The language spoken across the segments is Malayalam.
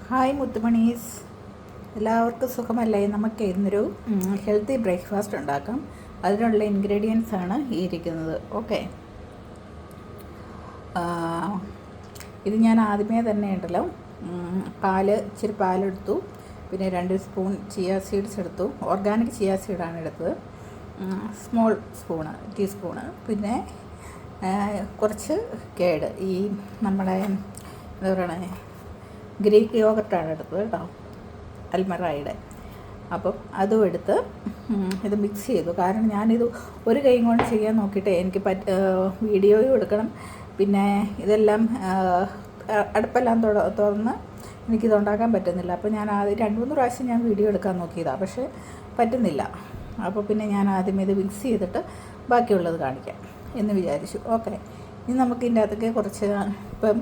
ഹായ് മുത്തുമണീസ്, എല്ലാവർക്കും സുഖമല്ലേ? നമുക്ക് ഇന്നൊരു ഹെൽത്തി ബ്രേക്ക്ഫാസ്റ്റ് ഉണ്ടാക്കാം. അതിനുള്ള ഇൻഗ്രീഡിയൻസ് ആണ് ഈ ഇരിക്കുന്നത്. ഓക്കെ, ഇത് ഞാൻ ആദ്യമേ തന്നെ ഉണ്ടല്ലോ ഇച്ചിരി പാലെടുത്തു, പിന്നെ 2 സ്പൂൺ ചിയ സീഡ്സ് എടുത്തു. ഓർഗാനിക് ചിയ സീഡാണ് എടുത്തത്, സ്മോൾ ടീസ്പൂണ്. പിന്നെ കുറച്ച് കേട് ഈ നമ്മുടെ എന്താ പറയണേ ഗ്രീക്ക് യോഗർട്ടാണ് എടുത്തത് കേട്ടോ, അൽമറായുടെ. അപ്പം അതും എടുത്ത് ഇത് മിക്സ് ചെയ്തു. കാരണം ഞാനിത് ഒരു കൈ കൊണ്ട് ചെയ്യാൻ നോക്കിയിട്ട് എനിക്ക് വീഡിയോയും എടുക്കണം, പിന്നെ ഇതെല്ലാം അടുപ്പെല്ലാം തുറന്ന് എനിക്കിത് ഉണ്ടാക്കാൻ പറ്റുന്നില്ല. അപ്പോൾ ഞാൻ ആദ്യം 2-3 പ്രാവശ്യം ഞാൻ വീഡിയോ എടുക്കാൻ നോക്കിയതാണ്, പക്ഷേ പറ്റുന്നില്ല. അപ്പോൾ പിന്നെ ഞാൻ ആദ്യം ഇത് മിക്സ് ചെയ്തിട്ട് ബാക്കിയുള്ളത് കാണിക്കാം എന്ന് വിചാരിച്ചു. ഓക്കെ, ഇനി നമുക്ക് ഇതിൻ്റെ അകത്തൊക്കെ കുറച്ച് ഇപ്പം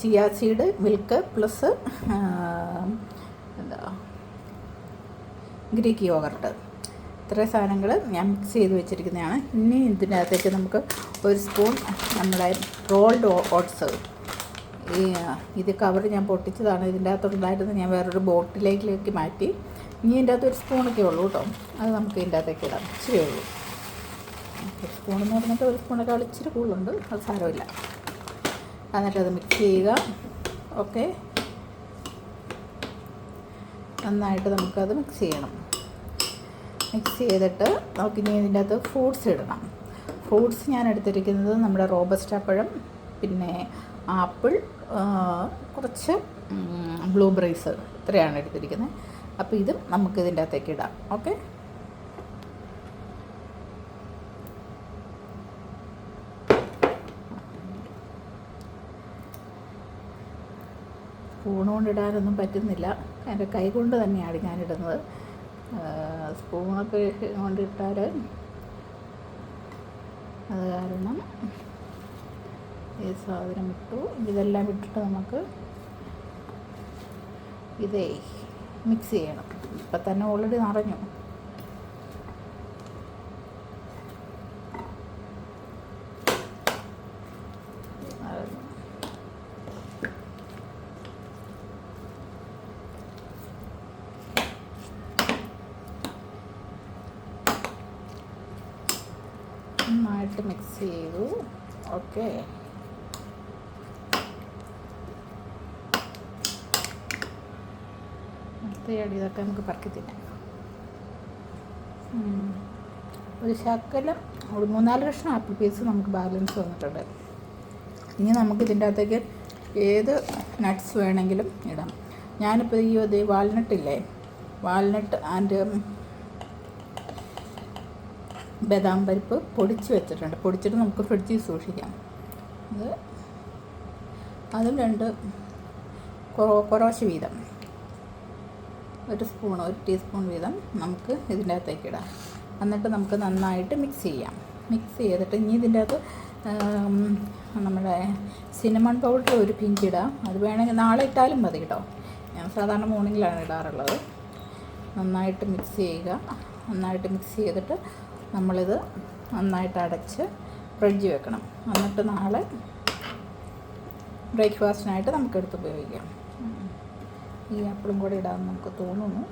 chia seed, milk plus Greek yoghurt, ഇത്രയും സാധനങ്ങൾ ഞാൻ മിക്സ് ചെയ്ത് വെച്ചിരിക്കുന്നതാണ്. ഇനി ഇതിൻ്റെ അകത്തേക്ക് നമുക്ക് 1 സ്പൂൺ നമ്മുടെ റോൾഡ് ഓട്സ്, ഇത് കവർ ഞാൻ പൊട്ടിച്ചതാണ്. ഇതിൻ്റെ അകത്തുണ്ടായിരുന്നു, ഞാൻ വേറൊരു ബോട്ടിലേക്ക് മാറ്റി. ഇനി ഇതിൻ്റെ അകത്ത് 1 സ്പൂണൊക്കെ ഉള്ളൂ കേട്ടോ. അത് നമുക്ക് ഇതിൻ്റെ അകത്തേക്ക് ഇടാം, ഇച്ചിരി ഉള്ളൂ. 1 സ്പൂണെന്ന് പറഞ്ഞിട്ട് 1 സ്പൂണൊക്കെ ഇച്ചിരി കൂടുതലുണ്ട്, അത് സാരമില്ല. എന്നിട്ടത് മിക്സ് ചെയ്യുക. ഓക്കെ, നന്നായിട്ട് നമുക്കത് മിക്സ് ചെയ്യണം. മിക്സ് ചെയ്തിട്ട് നമുക്കിനി ഇതിൻ്റെ അകത്ത് ഫ്രൂട്ട്സ് ഇടണം. ഫ്രൂട്ട്സ് ഞാൻ എടുത്തിരിക്കുന്നത് നമ്മുടെ റോബസ്റ്റ പഴം, പിന്നെ ആപ്പിൾ, കുറച്ച് ബ്ലൂബെറീസ്, ഇത്രയാണ് എടുത്തിരിക്കുന്നത്. അപ്പോൾ ഇതും നമുക്ക് ഇതിൻ്റെ അകത്തേക്ക് ഇടാം. ഓക്കെ, സ്പൂൺ കൊണ്ടിടാനൊന്നും പറ്റുന്നില്ല, എൻ്റെ കൈ കൊണ്ട് തന്നെയാണ് ഞാനിടുന്നത്. സ്പൂണൊക്കെ കൊണ്ടിട്ടാൽ അത് കാരണം ഈ സാധനം ഇട്ടു. ഇതെല്ലാം ഇട്ടിട്ട് നമുക്ക് ഇതേ മിക്സ് ചെയ്യണം. ഇപ്പം തന്നെ ഓൾറെഡി നിറഞ്ഞു. നന്നായിട്ട് മിക്സ് ചെയ്തു. ഓക്കെ, ഇതൊക്കെ നമുക്ക് പറക്കി തിന്നാം. ഒരു ശകലം 3-4 കഷ്ണം ആപ്പിൾ പീസ് നമുക്ക് ബാലൻസ് വന്നിട്ടുണ്ട്. ഇനി നമുക്ക് ഇതിൻ്റെ അകത്തേക്ക് ഏത് നട്ട്സ് വേണമെങ്കിലും ഇടാം. ഞാനിപ്പോൾ ഈ വാൾനട്ടില്ലേ, വാൾനട്ട് ആൻഡ് ബദാം പരിപ്പ് പൊടിച്ച് വെച്ചിട്ടുണ്ട്. പൊടിച്ചിട്ട് നമുക്ക് ഫ്രിഡ്ജിൽ സൂക്ഷിക്കാം. അതും 2 കുറോശ് വീതം, 1 ടീസ്പൂൺ വീതം നമുക്ക് ഇതിൻ്റെ അകത്തേക്ക് ഇടാം. എന്നിട്ട് നമുക്ക് നന്നായിട്ട് മിക്സ് ചെയ്യാം. മിക്സ് ചെയ്തിട്ട് ഇനി ഇതിൻ്റെ അകത്ത് നമ്മുടെ സിനമൺ പൗഡർ 1 പിഞ്ച് ഇടാം. അത് വേണമെങ്കിൽ നാളെ ഇട്ടാലും മതി കേട്ടോ. ഞാൻ സാധാരണ മോർണിംഗിലാണ് ഇടാറുള്ളത്. നന്നായിട്ട് മിക്സ് ചെയ്യുക. നന്നായിട്ട് മിക്സ് ചെയ്തിട്ട് നമ്മളിത് നന്നായിട്ട് അടച്ച് ഫ്രിഡ്ജിൽ വെക്കണം. എന്നിട്ട് നാളെ ബ്രേക്ക്ഫാസ്റ്റിനായിട്ട് നമുക്കെടുത്ത് ഉപയോഗിക്കാം. ഈ ആപ്പിളും കൂടെ ഇടാമെന്ന് നമുക്ക് തോന്നുന്നു.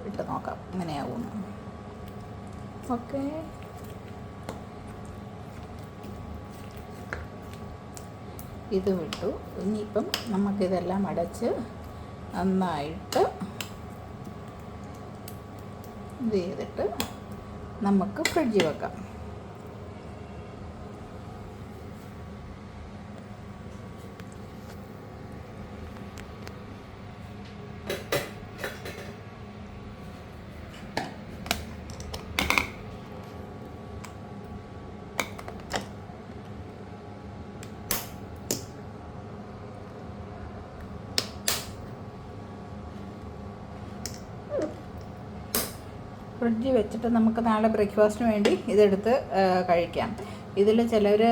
ഇട്ട് നോക്കാം എങ്ങനെയാവുന്നു. ഓക്കെ, ഇത് വിട്ടു. ഇനിയിപ്പം നമുക്കിതെല്ലാം അടച്ച് നന്നായിട്ട് ഇത് ചെയ്തിട്ട് നമുക്ക് ഫ്രിഡ്ജിൽ വെക്കാം. ഫ്രിഡ്ജിൽ വെച്ചിട്ട് നമുക്ക് നാളെ ബ്രേക്ക്ഫാസ്റ്റിന് വേണ്ടി ഇതെടുത്ത് കഴിക്കാം. ഇതിൽ ചിലർ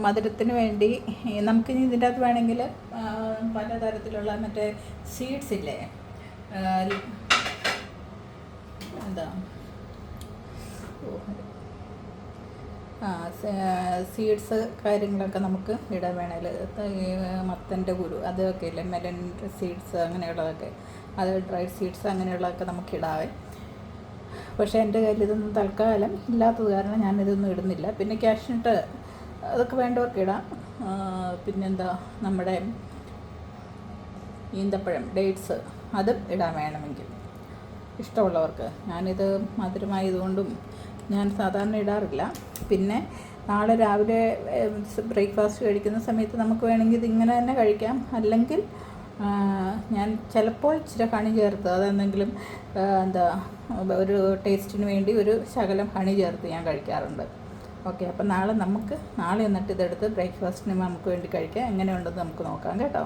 മധുരത്തിന് വേണ്ടി നമുക്കിനി ഇതിൻ്റെ അകത്ത് വേണമെങ്കിൽ പലതരത്തിലുള്ള മറ്റേ സീഡ്സ് ഇല്ലേ, എന്താ സീഡ്സ് കാര്യങ്ങളൊക്കെ നമുക്ക് ഇടാൻ വേണേൽ മത്തൻ്റെ കുരു അതൊക്കെ ഇല്ലേ, മെലൻ സീഡ്സ് അങ്ങനെയുള്ളതൊക്കെ, അത് ഡ്രൈഡ് സീഡ്സ് അങ്ങനെയുള്ളതൊക്കെ നമുക്ക് ഇടാവേ. പക്ഷേ എൻ്റെ കയ്യിൽ ഇതൊന്നും തൽക്കാലം ഇല്ലാത്തത് കാരണം ഞാനിതൊന്നും ഇടുന്നില്ല. പിന്നെ കാഷ്നട്ട് അതൊക്കെ വേണ്ടവർക്ക് ഇടാം. പിന്നെന്താ നമ്മുടെ ഈന്തപ്പഴം ഡേറ്റ്സ് അതും ഇടാൻ വേണമെങ്കിൽ ഇഷ്ടമുള്ളവർക്ക്. ഞാനിത് മധുരമായതുകൊണ്ടും ഞാൻ സാധാരണ ഇടാറില്ല. പിന്നെ നാളെ രാവിലെ ബ്രേക്ക്ഫാസ്റ്റ് കഴിക്കുന്ന സമയത്ത് നമുക്ക് വേണമെങ്കിൽ ഇതിങ്ങനെ തന്നെ കഴിക്കാം. അല്ലെങ്കിൽ ഞാൻ ചിലപ്പോൾ ഇച്ചിരി ഹണി ചേർത്ത്, അതെന്തെങ്കിലും ഒരു ടേസ്റ്റിന് വേണ്ടി ഒരു ശകലം ഹണി ചേർത്ത് ഞാൻ കഴിക്കാറുണ്ട്. ഓക്കെ, അപ്പം നാളെ എന്നിട്ട് ഇതെടുത്ത് ബ്രേക്ക്ഫാസ്റ്റിന് നമുക്ക് വേണ്ടി കഴിക്കാം. എങ്ങനെയുണ്ടെന്ന് നമുക്ക് നോക്കാം കേട്ടോ.